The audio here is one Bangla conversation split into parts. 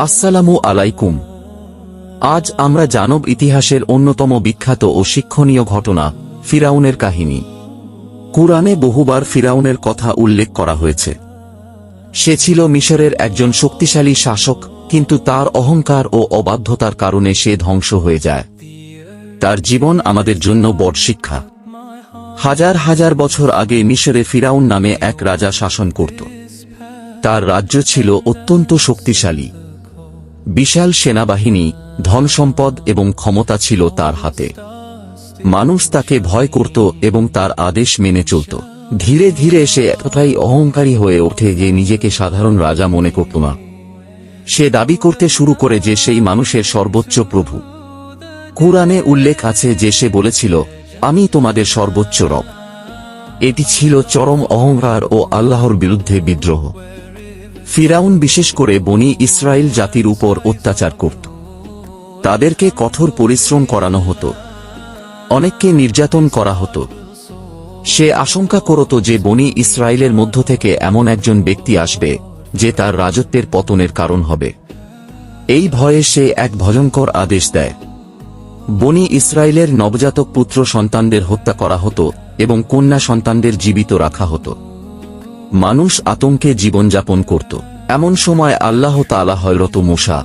আসসালামু আলাইকুম। আজ আমরা জানব ইতিহাসের অন্যতম বিখ্যাত ও শিক্ষণীয় ঘটনা ফিরাউনের কাহিনী। কুরআনে বহুবার ফিরাউনের কথা উল্লেখ করা হয়েছে। সে ছিল মিশরের একজন শক্তিশালী শাসক, কিন্তু তার অহংকার ও অবাধ্যতার কারণে সে ধ্বংস হয়ে যায়। তার জীবন আমাদের জন্য বড় শিক্ষা। হাজার হাজার বছর আগে মিশরে ফিরাউন নামে এক রাজা শাসন করত। তার রাজ্য ছিল অত্যন্ত শক্তিশালী। বিশাল সেনাবাহিনী, ধনসম্পদ এবং ক্ষমতা ছিল তার হাতে। মানুষ তাকে ভয় করত এবং তার আদেশ মেনে চলত। ধীরে ধীরে সে এতটাই অহংকারী হয়ে ওঠে যে নিজেকে সাধারণ রাজা মনে করত না। সে দাবি করতে শুরু করে যে সেই মানুষের সর্বোচ্চ প্রভু। কুরআনে উল্লেখ আছে যে সে বলেছিল, আমি তোমাদের সর্বোচ্চ রব। এটি ছিল চরম অহংকার ও আল্লাহর বিরুদ্ধে বিদ্রোহ। ফিরাউন বিশেষ করে বনী ইসরাইল জাতির উপর অত্যাচার করত। তাদেরকে কঠোর পরিশ্রম করানো হতো, অনেককে নির্যাতন করা হতো। সে আশঙ্কা করত যে বনী ইসরাইলের মধ্য থেকে এমন একজন ব্যক্তি আসবে যে তার রাজত্বের পতনের কারণ হবে। এই ভয়ে সে এক ভয়ঙ্কর আদেশ দেয়। বনী ইসরাইলের নবজাতক পুত্র সন্তানদের হত্যা করা হতো এবং কন্যা সন্তানদের জীবিত রাখা হতো। মানুষ আতঙ্কে জীবনযাপন করত। এমন সময় আল্লাহ তাআলা হযরত মূসা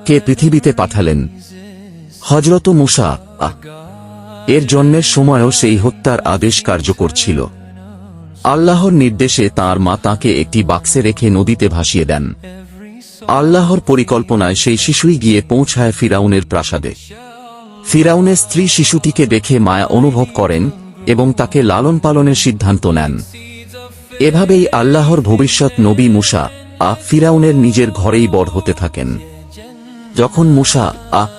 কে পৃথিবীতে পাঠালেন। হযরত মূসা এর জন্মের সময়ও সেই হত্যার আদেশ কার্যকর ছিল। আল্লাহর নির্দেশে তাঁর মা তাঁকে একটি বাক্সে রেখে নদীতে ভাসিয়ে দেন। আল্লাহর পরিকল্পনায় সেই শিশুই গিয়ে পৌঁছায় ফিরাউনের প্রাসাদে। ফিরাউনের স্ত্রী শিশুটিকে দেখে মায়া অনুভব করেন এবং তাকে লালন পালনের সিদ্ধান্ত নেন। এভাবেই আল্লাহর ভবিষ্যৎ নবী মূসা ফিরাউনের নিজের ঘরেই বড় হতে থাকেন। যখন মূসা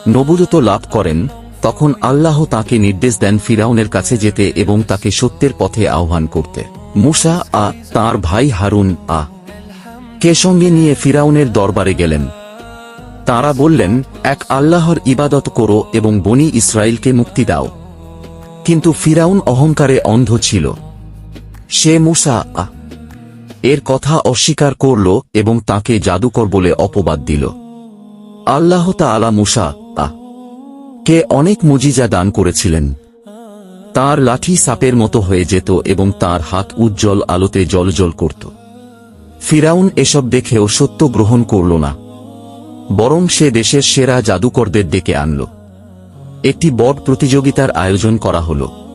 নবুয়ত লাভ করেন, তখন আল্লাহ তাকে নির্দেশ দেন ফিরাউনের কাছে যেতে এবং তাকে সত্যের পথে আহ্বান করতে। মূসা তাঁর ভাই হারুন কে সঙ্গে নিয়ে ফিরাউনের দরবারে গেলেন। তাঁরা বললেন, এক আল্লাহর ইবাদত করো এবং বনী ইসরাইলকে মুক্তি দাও। কিন্তু ফিরাউন অহংকারে অন্ধ ছিল। সে মূসা এর কথা অস্বীকার করল এবং তাকে জাদুকর বলে অপবাদ দিল। আল্লাহ তাআলা মূসা কে অনেক মুজিজা দান করেছিলেন। তার লাঠি সাপের মতো হয়ে যেত এবং তার হাত উজ্জ্বল আলোতে জ্বলজ্বল করত। ফিরাউন এসব দেখেও সত্য গ্রহণ করল না, বরং সে দেশের সেরা জাদুকরদের ডেকে আনল। একটি বড় প্রতিযোগিতার আয়োজন করা হল।